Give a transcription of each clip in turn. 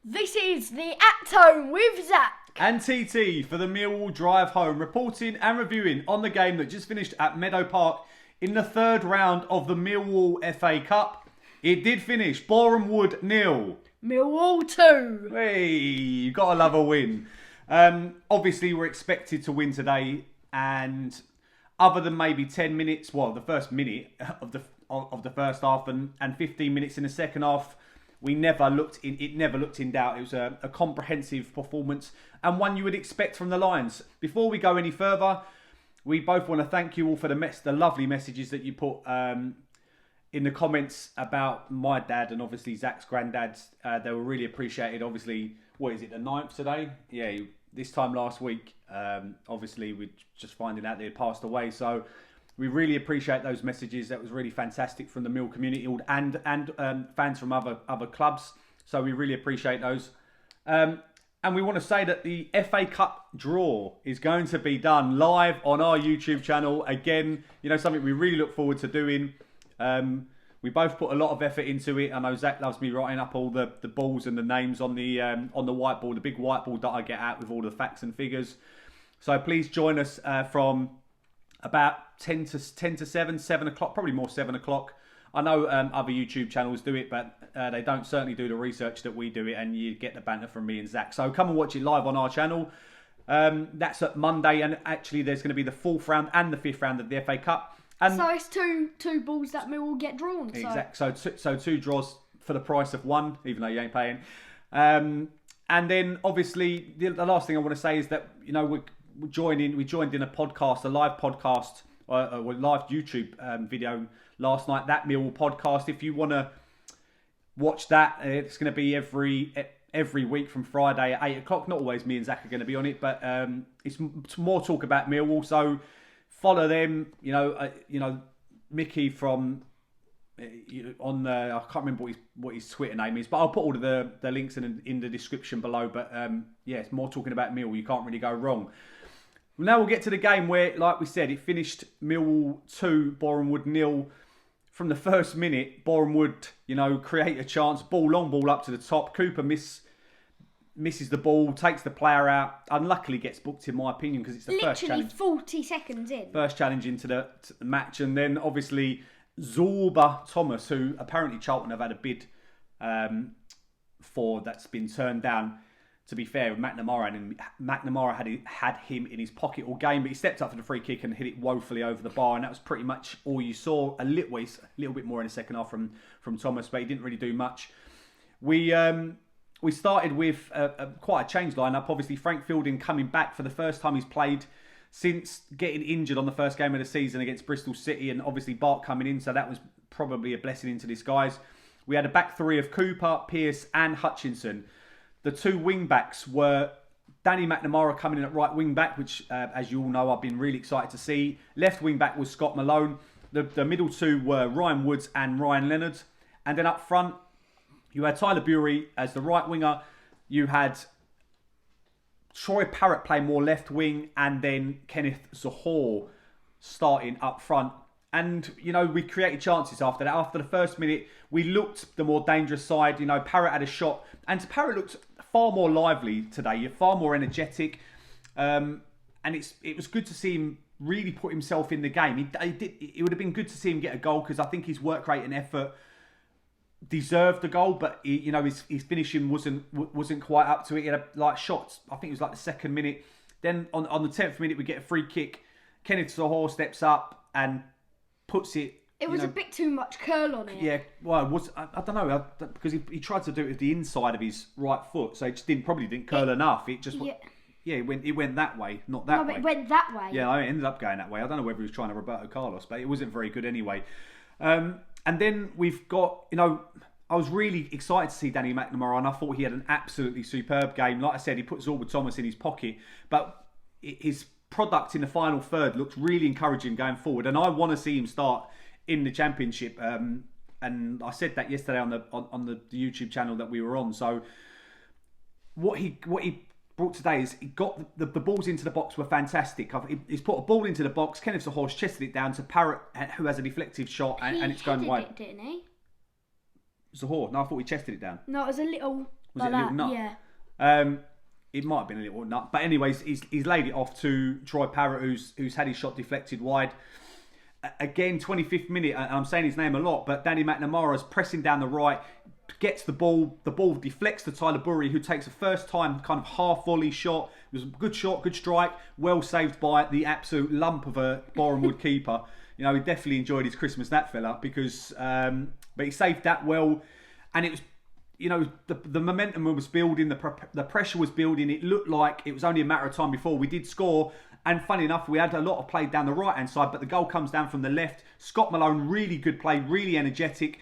This is the At Home with Zac and TT for the Millwall drive home, reporting and reviewing on the game that just finished at Meadow Park in the third round of the Millwall FA Cup. It did finish Boreham Wood 0. Millwall 2. Hey, you gotta love a win. Obviously, we're expected to win today, and other than maybe 10 minutes, well, the first minute of the first half and 15 minutes in the second half, it never looked in doubt. It was a comprehensive performance and one you would expect from the Lions. Before we go any further, we both want to thank you all for the lovely messages that you put in the comments about my dad and obviously Zac's granddad. They were really appreciated. Obviously, what is it, the 9th today? Yeah, this time last week, obviously we're just finding out they had passed away. So we really appreciate those messages. That was really fantastic from the Mill community and fans from other clubs. So we really appreciate those. And we want to say that the FA Cup draw is going to be done live on our YouTube channel. Again, something we really look forward to doing. We both put a lot of effort into it. I know Zac loves me writing up all the balls and the names on the whiteboard, the big whiteboard that I get out with all the facts and figures. So please join us from about 10 to 7 o'clock, probably more 7 o'clock. I know other YouTube channels do it, but they don't certainly do the research that we do it, and you get the banter from me and Zac. So come and watch it live on our channel. That's at Monday, and actually there's going to be the 4th round and the 5th round of the FA Cup. And so it's two balls that will get drawn. Exactly. So 2 draws for the price of 1, even though you ain't paying. And then obviously the last thing I want to say is that we joined in a podcast, a live podcast, a live YouTube video last night. That Millwall podcast. If you want to watch that, it's going to be every week from Friday at 8 o'clock. Not always me and Zac are going to be on it, but it's more talk about Millwall. So follow them. Mickey from on the, I can't remember what his Twitter name is, but I'll put all of the links in the description below. But it's more talking about Millwall. You can't really go wrong. Now we'll get to the game where, like we said, it finished Millwall 2, Boreham Wood 0. From the first minute, Boreham Wood, create a chance, long ball up to the top. Cooper misses the ball, takes the player out. Unluckily gets booked, in my opinion, because it's the first challenge. 40 seconds in. First challenge into the match. And then, obviously, Zorba Thomas, who apparently Charlton have had a bid for, that's been turned down. To be fair, with McNamara had him in his pocket all game, but he stepped up for the free kick and hit it woefully over the bar, and that was pretty much all you saw. A little bit more in the second half from Thomas, but he didn't really do much. We started with quite a changed lineup. Obviously, Frank Fielding coming back for the first time he's played since getting injured on the first game of the season against Bristol City, and obviously Bart coming in, so that was probably a blessing into disguise. We had a back three of Cooper, Pearce and Hutchinson. The 2 wing-backs were Danny McNamara coming in at right wing-back, which, as you all know, I've been really excited to see. Left wing-back was Scott Malone. The middle 2 were Ryan Woods and Ryan Leonard. And then up front, you had Tyler Bury as the right winger. You had Troy Parrott playing more left wing, and then Kenneth Zohore starting up front. And, we created chances after that. After the first minute, we looked the more dangerous side. Parrott had a shot. And Parrott looked far more lively today, far more energetic. And it was good to see him really put himself in the game. It would have been good to see him get a goal, because I think his work rate and effort deserved the goal. But, his finishing wasn't quite up to it. He had shots. I think it was the 2nd minute. Then on the 10th minute, we get a free kick. Kenneth Zohore steps up and puts it. It was a bit too much curl on it. Yeah, well, I don't know, because he tried to do it with the inside of his right foot, so it just probably didn't curl enough. It just it went that way, not that way. No, but it went that way. Yeah, I ended up going that way. I don't know whether he was trying to Roberto Carlos, but it wasn't very good anyway. And then we've got, I was really excited to see Danny McNamara, and I thought he had an absolutely superb game. Like I said, he put Zorba Thomas in his pocket, but his product in the final third looked really encouraging going forward, and I want to see him start in the Championship, and I said that yesterday on the YouTube channel that we were on. So what he brought today is he got the balls into the box were fantastic. He's put a ball into the box. Kenneth Zohore chested it down to Parrott, who has a deflective shot, and it's going wide. He didn't he? Zohore? No, I thought he chested it down. No, it was a little Was it a little nut? Yeah. It might have been a little nut. But anyways, he's laid it off to Troy Parrott, who's had his shot deflected wide. Again, 25th minute, and I'm saying his name a lot, but Danny McNamara's pressing down the right, gets the ball deflects to Tyler Burry, who takes a first time kind of half volley shot. It was a good shot, good strike, well saved by the absolute lump of a Boreham Wood keeper. He definitely enjoyed his Christmas, that fella, because but he saved that well, and it was, the momentum was building, the pressure was building. It looked like it was only a matter of time before we did score. And funny enough, we had a lot of play down the right-hand side, but the goal comes down from the left. Scott Malone, really good play, really energetic.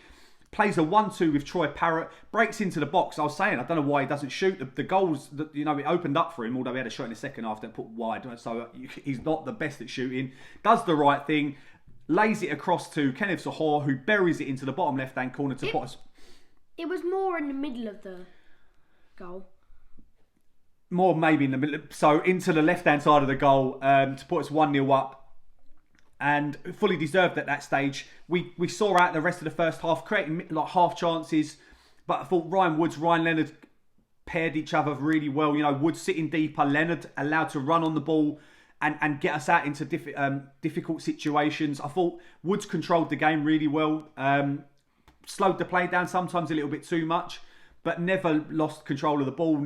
Plays a 1-2 with Troy Parrott, breaks into the box. I was saying, I don't know why he doesn't shoot. The goals, it opened up for him, although he had a shot in the second half that put wide. So he's not the best at shooting. Does the right thing, lays it across to Kenneth Sahor, who buries it into the bottom left-hand corner to put us... It was more in the middle of the goal. More maybe in the middle, so into the left-hand side of the goal to put us 1-0 up, and fully deserved at that stage. We saw out the rest of the first half, creating like half chances, but I thought Ryan Leonard paired each other really well. Woods sitting deeper, Leonard allowed to run on the ball and get us out into difficult situations. I thought Woods controlled the game really well, slowed the play down sometimes a little bit too much, but never lost control of the ball.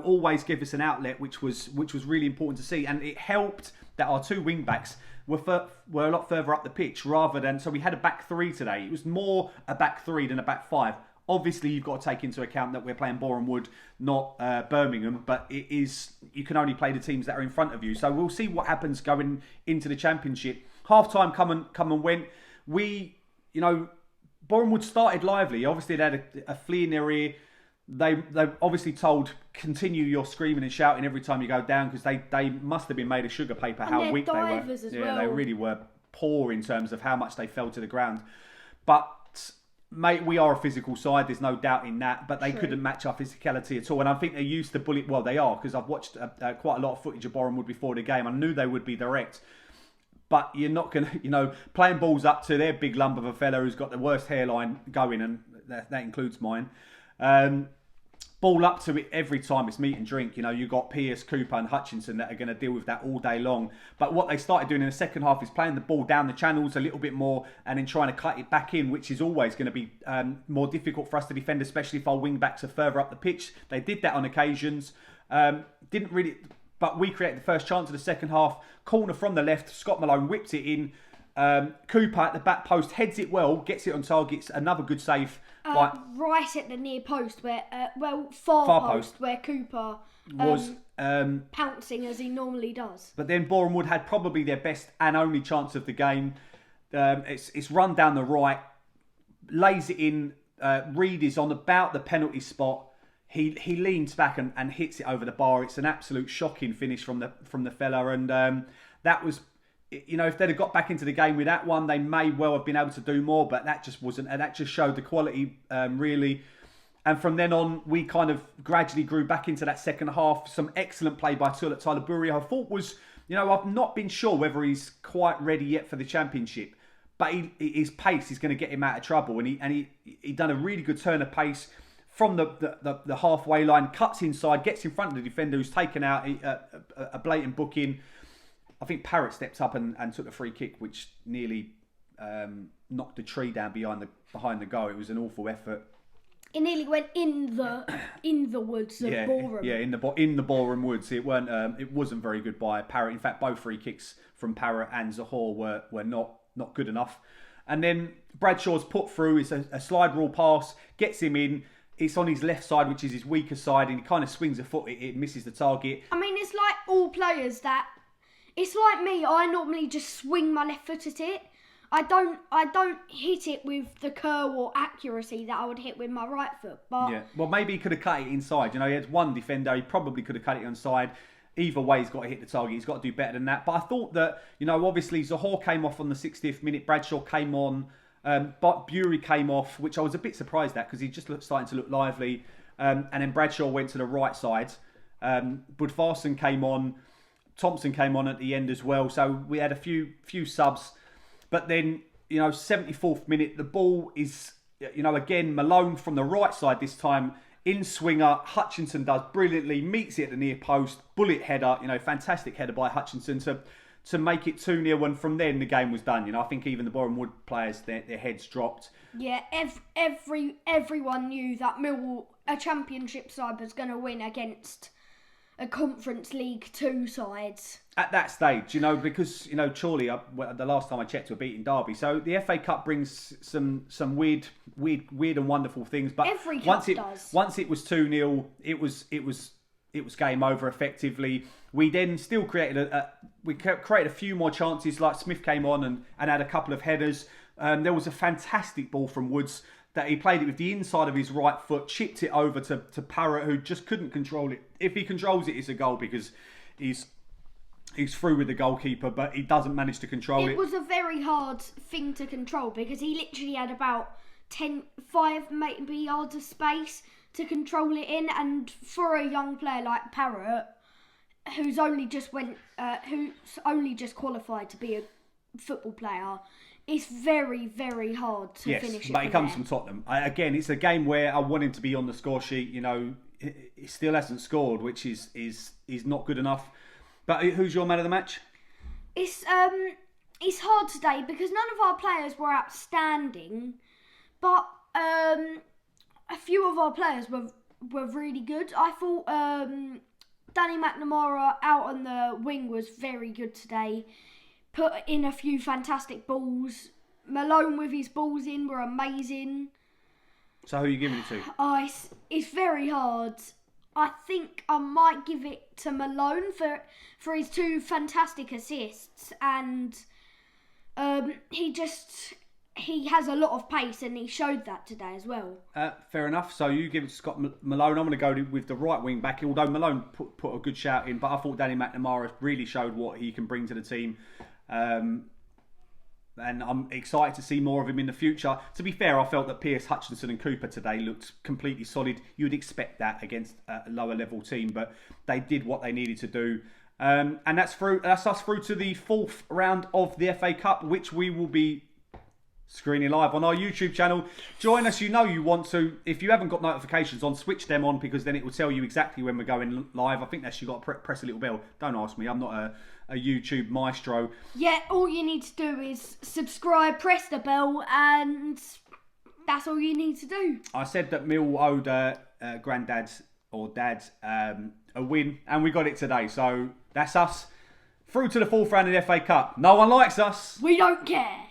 Always give us an outlet, which was really important to see. And it helped that our two wing backs were a lot further up the pitch rather than... So we had a back three today. It was more a back three than a back five. Obviously, you've got to take into account that we're playing Boreham Wood, not Birmingham, but you can only play the teams that are in front of you. So we'll see what happens going into the Championship. Half-time come and went. Boreham Wood started lively. Obviously, they had a flea in their ear. They obviously told, continue your screaming and shouting every time you go down, because they must have been made of sugar paper how weak they were. They really were poor in terms of how much they fell to the ground. But mate, we are a physical side. There's no doubt in that. But they couldn't match our physicality at all. And I think they used the bullet. Well, they are, because I've watched quite a lot of footage of Boreham Wood before the game. I knew they would be direct. But you're not going to, playing balls up to their big lump of a fella who's got the worst hairline going, and that includes mine. Ball up to it every time. It's meat and drink. You've got Pierce, Cooper and Hutchinson that are going to deal with that all day long. But what they started doing in the second half is playing the ball down the channels a little bit more and then trying to cut it back in, which is always going to be more difficult for us to defend, especially if our wing backs are further up the pitch. They did that on occasions. Didn't really... But we created the first chance of the second half. Corner from the left. Scott Malone whips it in. Cooper at the back post heads it well, gets it on target. Another good save. Right at the near post, where far post, where Cooper was pouncing as he normally does. But then Boreham Wood had probably their best and only chance of the game. It's run down the right, lays it in. Reed is on about the penalty spot. He leans back and hits it over the bar. It's an absolute shocking finish from the fella, and that was, if they'd have got back into the game with that one, they may well have been able to do more. But that just wasn't, and that just showed the quality really. And from then on, we kind of gradually grew back into that second half. Some excellent play by Tyler Burry. I thought was, I've not been sure whether he's quite ready yet for the Championship, but his pace is going to get him out of trouble, and he done a really good turn of pace from the halfway line, cuts inside, gets in front of the defender who's taken out a blatant booking. I think Parrott stepped up and took a free kick, which nearly knocked the tree down behind the goal. It was an awful effort. It nearly went in the woods of Boreham. Yeah, in the Boreham Woods. It wasn't very good by Parrott. In fact, both free kicks from Parrott and Zahor were not good enough. And then Bradshaw's put through. It's a slide rule pass, gets him in. It's on his left side, which is his weaker side, and he kind of swings a foot. It misses the target. I mean, it's like all players that... It's like me. I normally just swing my left foot at it. I don't hit it with the curl or accuracy that I would hit with my right foot. But yeah, well, maybe he could have cut it inside. He had one defender. He probably could have cut it inside. Either way, he's got to hit the target. He's got to do better than that. But I thought that, obviously Zahor came off on the 60th minute. Bradshaw came on. But Burey came off, which I was a bit surprised at because he just starting to look lively. And then Bradshaw went to the right side. Budvarson came on. Thompson came on at the end as well. So we had a few subs. But then, 74th minute, the ball is, again, Malone from the right side this time in swinger. Hutchinson does brilliantly, meets it at the near post, bullet header, fantastic header by Hutchinson to make it 2-0, and from then the game was done. I think even the Boreham Wood players, their heads dropped. Yeah, everyone knew that Millwall, a championship side, was going to win against a Conference League 2 side. At that stage, because, Chorley, the last time I checked, were beating Derby. So the FA Cup brings some weird and wonderful things. But Every cup does. Once it was 2-0, it was game over effectively. We then still created a few more chances. Like Smith came on and had a couple of headers. There was a fantastic ball from Woods that he played it with the inside of his right foot, chipped it over to Parrott, who just couldn't control it. If he controls it, it's a goal because he's through with the goalkeeper, but he doesn't manage to control it. It was a very hard thing to control because he literally had about 5 maybe yards of space to control it in, and for a young player like Parrott, who's only just qualified to be a football player, it's very, very hard to finish it. But he comes from Tottenham. Again, it's a game where I want him to be on the score sheet. He still hasn't scored, which is not good enough. But who's your man of the match? It's hard today because none of our players were outstanding, but a few of our players were really good. I thought Danny McNamara out on the wing was very good today. Put in a few fantastic balls. Malone with his balls in were amazing. So who are you giving it to? It's very hard. I think I might give it to Malone for his 2 fantastic assists, and he has a lot of pace, and he showed that today as well. Fair enough. So you give it to Scott Malone. I'm going to go with the right wing back, although Malone put a good shout in, but I thought Danny McNamara really showed what he can bring to the team. And I'm excited to see more of him in the future. To be fair, I felt that Pearce, Hutchinson and Cooper today looked completely solid. You'd expect that against a lower level team, but they did what they needed to do. And that's us through to the 4th round of the FA Cup, which we will be screening live on our YouTube channel. Join us, you want to. If you haven't got notifications on, switch them on, because then it will tell you exactly when we're going live. I think that's you got to press a little bell. Don't ask me, I'm not a YouTube maestro. Yeah, all you need to do is subscribe, press the bell, and that's all you need to do. I said that Mill owed granddad's or dad's a win, and we got it today. So that's us through to the 4th round of the FA Cup. No one likes us. We don't care.